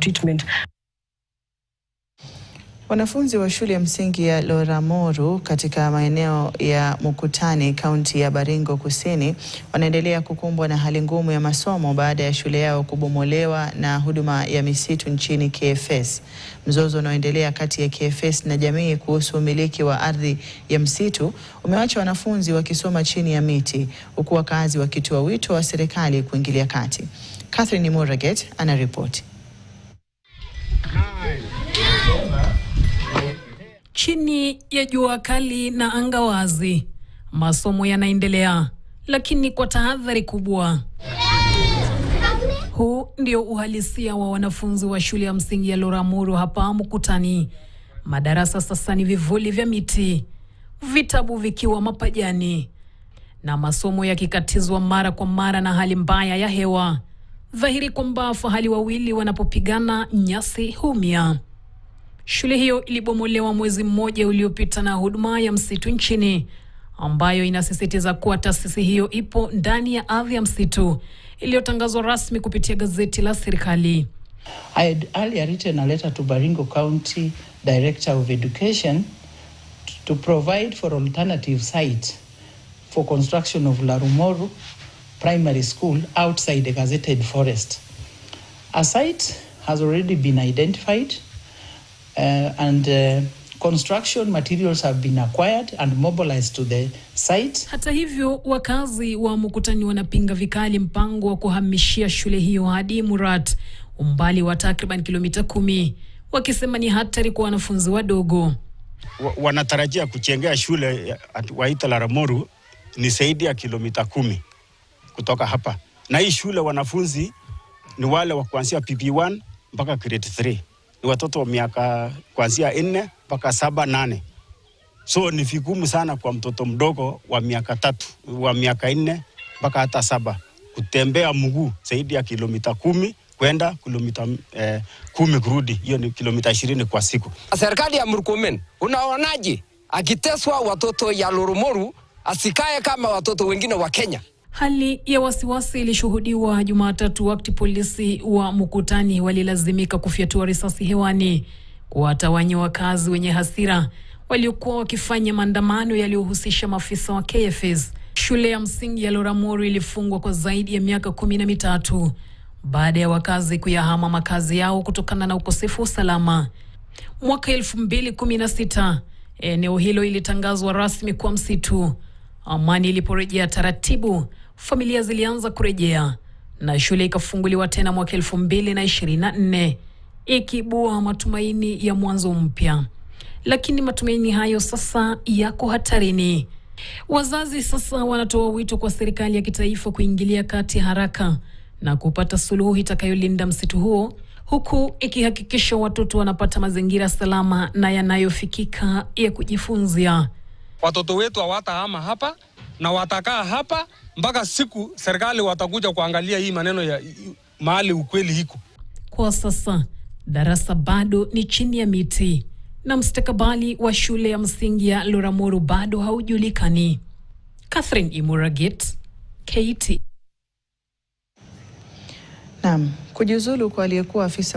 treatment. Wanafunzi wa shule ya msingi ya Loramoru katika maeneo ya Mukutani, kaunti ya Baringo Kusini, wanaendelea kukumbwa na hali ngumu ya masomo baada ya shule yao kubomolewa na huduma ya misitu nchini KFS. Mzozo unaoendelea kati ya KFS na jamii kuhusu umiliki wa ardhi ya msitu umewacha wanafunzi wakisoma chini ya miti, huku wakazi wakitoa wito wa serikali kuingilia kati. Catherine Muraget anaripoti. Chini ya jua kali na anga wazi, masomo yanaendelea, lakini kwa tahadhari kubwa. Huu ndio uhalisia wa wanafunzi wa shule ya msingi ya Loramoru hapa Mukutani. Madarasa sasa ni vivuli vya miti, vitabu vikiwa mapajani, na masomo yakikatizwa mara kwa mara na hali mbaya ya hewa. Dhahiri kwamba fahali wawili wanapopigana nyasi humia. Shule hiyo ilibomolewa mwezi mmoja uliopita na huduma ya msitu nchini, ambayo inasisitiza kuwa taasisi hiyo ipo ndani ya ardhi ya msitu iliyotangazwa rasmi kupitia gazeti la serikali. I had earlier written a letter to Baringo County Director of Education to provide for alternative site for construction of Loramoru Primary School outside the gazetted forest. A site has already been identified. Construction materials have been acquired and mobilized to the site. Hata hivyo, wakazi wa Mukutani wanapinga vikali mpango wa kuhamishia shule hiyo hadi Murat, umbali wa takriban kilomita 10, wakisema ni hatari kwa wanafunzi wadogo. Wanatarajia kuchengea shule waita Loramoru ni zaidi ya kilomita 10 kutoka hapa. Na hii shule wanafunzi ni wale wa kuanzia PP1 mpaka grade 3. Ni watoto wa miaka kuanzia 4 mpaka 7, 8. So ni vigumu sana kwa mtoto mdogo wa miaka 3, wa miaka 4 mpaka hata 7 kutembea mguu zaidi ya kilomita 10 kwenda kilomita 10 kurudi. Hiyo ni kilomita 20 kwa siku. Serikali ya Murkomen, unaonaje akiteswa watoto ya Loramoru asikae kama watoto wengine wa Kenya? Hali ya wasiwasi ilishuhudiwa Jumatatu wakati polisi wa Mukutani walilazimika kufyatua risasi hewani kuwatawanya wakazi wenye hasira waliokuwa wakifanya maandamano yaliyohusisha maafisa wa KFS. Shule ya msingi ya Loramoru ilifungwa kwa zaidi ya miaka 13 baada ya wakazi kuyahama makazi yao kutokana na ukosefu wa usalama. Mwaka 2016, eneo hilo ilitangazwa rasmi kwa msitu. Amani iliporejea taratibu, familia zilianza kurejea na shule ikafunguliwa tena mwaka 2024, ikibua matumaini ya mwanzo mpya. Lakini matumaini hayo sasa yako hatarini. Wazazi sasa wanatoa wito kwa serikali ya kitaifa kuingilia kati haraka na kupata suluhu itakayolinda msitu huo, huku ikihakikisha watoto wanapata mazingira salama na yanayofikika ya kujifunzia. Watoto wetu hawatahama hapa na watakaa hapa mpaka siku serikali watakuja kuangalia hii maneno ya mahali ukweli hiko. Kwa sasa darasa bado ni chini ya miti na mustakabali wa shule ya msingi ya Loramoru bado haujulikani. Catherine Muraget, KT. Naam, kujiuzulu kwa aliyekuwa afisa